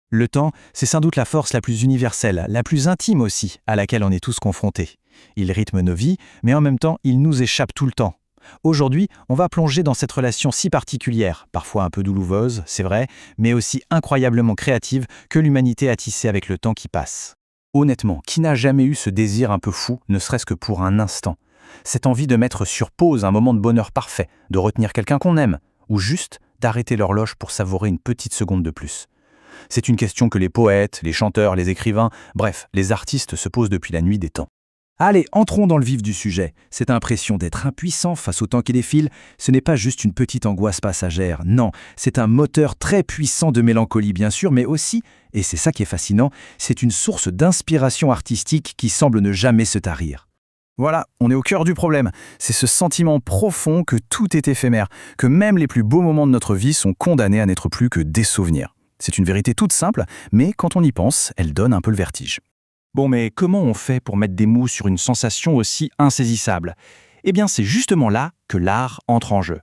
Le temps, c'est sans doute la force la plus universelle, la plus intime aussi, à laquelle on est tous confrontés. Il rythme nos vies, mais en même temps, il nous échappe tout le temps. Aujourd'hui, on va plonger dans cette relation si particulière, parfois un peu douloureuse, c'est vrai, mais aussi incroyablement créative que l'humanité a tissée avec le temps qui passe. Honnêtement, qui n'a jamais eu ce désir un peu fou, ne serait-ce que pour un instant? Cette envie de mettre sur pause un moment de bonheur parfait, de retenir quelqu'un qu'on aime, ou juste d'arrêter l'horloge pour savourer une petite seconde de plus. C'est une question que les poètes, les chanteurs, les écrivains, bref, les artistes se posent depuis la nuit des temps. Allez, entrons dans le vif du sujet. Cette impression d'être impuissant face au temps qui défile, ce n'est pas juste une petite angoisse passagère, non, c'est un moteur très puissant de mélancolie bien sûr, mais aussi, et c'est ça qui est fascinant, c'est une source d'inspiration artistique qui semble ne jamais se tarir. Voilà, on est au cœur du problème. C'est ce sentiment profond que tout est éphémère, que même les plus beaux moments de notre vie sont condamnés à n'être plus que des souvenirs. C'est une vérité toute simple, mais quand on y pense, elle donne un peu le vertige. Bon, mais comment on fait pour mettre des mots sur une sensation aussi insaisissable? Eh bien, c'est justement là que l'art entre en jeu.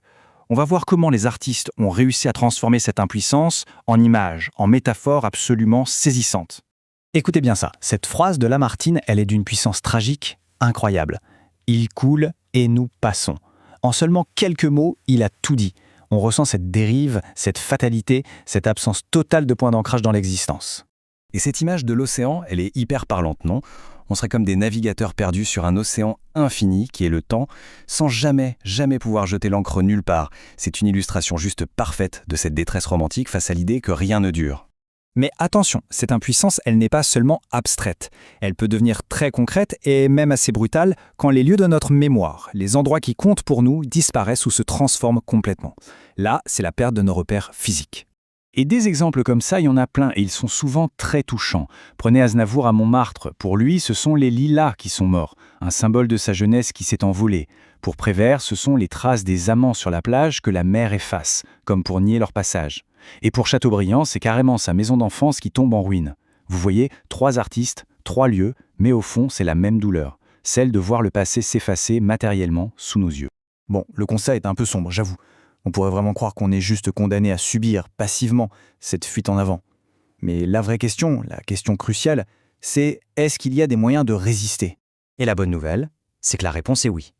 On va voir comment les artistes ont réussi à transformer cette impuissance en images, en métaphores absolument saisissantes. Écoutez bien ça, cette phrase de Lamartine, elle est d'une puissance tragique incroyable. Il coule et nous passons. En seulement quelques mots, il a tout dit. On ressent cette dérive, cette fatalité, cette absence totale de point d'ancrage dans l'existence. Et cette image de l'océan, elle est hyper parlante, non? On serait comme des navigateurs perdus sur un océan infini qui est le temps, sans jamais pouvoir jeter l'ancre nulle part. C'est une illustration juste parfaite de cette détresse romantique face à l'idée que rien ne dure. Mais attention, cette impuissance, elle n'est pas seulement abstraite. Elle peut devenir très concrète et même assez brutale quand les lieux de notre mémoire, les endroits qui comptent pour nous, disparaissent ou se transforment complètement. Là, c'est la perte de nos repères physiques. Et des exemples comme ça, il y en a plein et ils sont souvent très touchants. Prenez Aznavour à Montmartre. Pour lui, ce sont les lilas qui sont morts, un symbole de sa jeunesse qui s'est envolée. Pour Prévert, ce sont les traces des amants sur la plage que la mer efface, comme pour nier leur passage. Et pour Chateaubriand, c'est carrément sa maison d'enfance qui tombe en ruine. Vous voyez, 3 artistes, 3 lieux, mais au fond, c'est la même douleur, celle de voir le passé s'effacer matériellement sous nos yeux. Bon, le constat est un peu sombre, j'avoue. On pourrait vraiment croire qu'on est juste condamné à subir passivement cette fuite en avant. Mais la vraie question, la question cruciale, c'est est-ce qu'il y a des moyens de résister? Et la bonne nouvelle, c'est que la réponse est oui.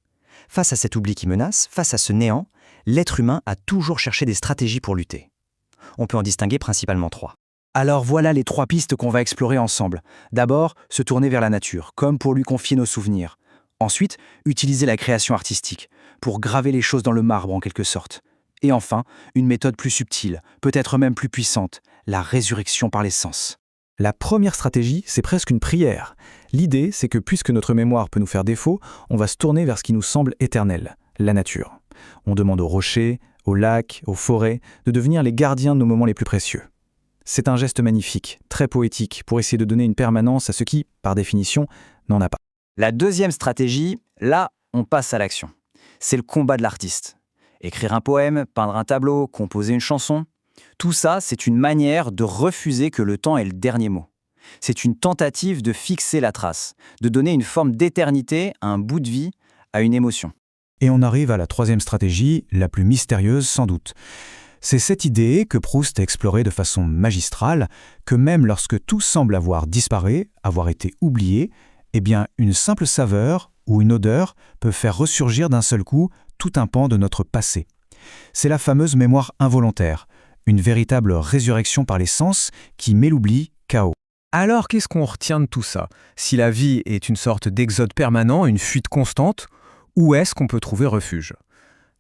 Face à cet oubli qui menace, face à ce néant, l'être humain a toujours cherché des stratégies pour lutter. On peut en distinguer principalement 3. Alors voilà les 3 pistes qu'on va explorer ensemble. D'abord, se tourner vers la nature, comme pour lui confier nos souvenirs. Ensuite, utiliser la création artistique, pour graver les choses dans le marbre en quelque sorte. Et enfin, une méthode plus subtile, peut-être même plus puissante, la résurrection par les sens. La première stratégie, c'est presque une prière. L'idée, c'est que puisque notre mémoire peut nous faire défaut, on va se tourner vers ce qui nous semble éternel, la nature. On demande aux rochers, aux lacs, aux forêts, de devenir les gardiens de nos moments les plus précieux. C'est un geste magnifique, très poétique, pour essayer de donner une permanence à ce qui, par définition, n'en a pas. La deuxième stratégie, là, on passe à l'action. C'est le combat de l'artiste. Écrire un poème, peindre un tableau, composer une chanson, tout ça, c'est une manière de refuser que le temps ait le dernier mot. C'est une tentative de fixer la trace, de donner une forme d'éternité à un bout de vie, à une émotion. Et on arrive à la 3e stratégie, la plus mystérieuse sans doute. C'est cette idée que Proust a explorée de façon magistrale, que même lorsque tout semble avoir disparu, avoir été oublié, eh bien une simple saveur ou une odeur peut faire ressurgir d'un seul coup tout un pan de notre passé. C'est la fameuse mémoire involontaire, une véritable résurrection par les sens qui met l'oubli KO. Alors qu'est-ce qu'on retient de tout ça? Si la vie est une sorte d'exode permanent, une fuite constante, où est-ce qu'on peut trouver refuge?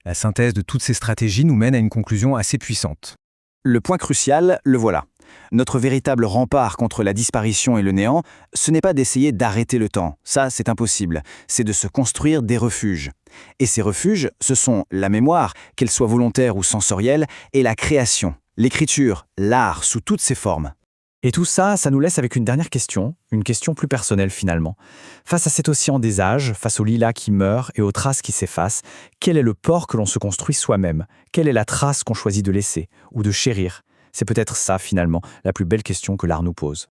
La synthèse de toutes ces stratégies nous mène à une conclusion assez puissante. Le point crucial, le voilà. Notre véritable rempart contre la disparition et le néant, ce n'est pas d'essayer d'arrêter le temps, ça c'est impossible, c'est de se construire des refuges. Et ces refuges, ce sont la mémoire, qu'elle soit volontaire ou sensorielle, et la création, l'écriture, l'art sous toutes ses formes. Et tout ça, ça nous laisse avec une dernière question, une question plus personnelle finalement. Face à cet océan des âges, face aux lilas qui meurent et aux traces qui s'effacent, quel est le port que l'on se construit soi-même? Quelle est la trace qu'on choisit de laisser ou de chérir? C'est peut-être ça finalement, la plus belle question que l'art nous pose.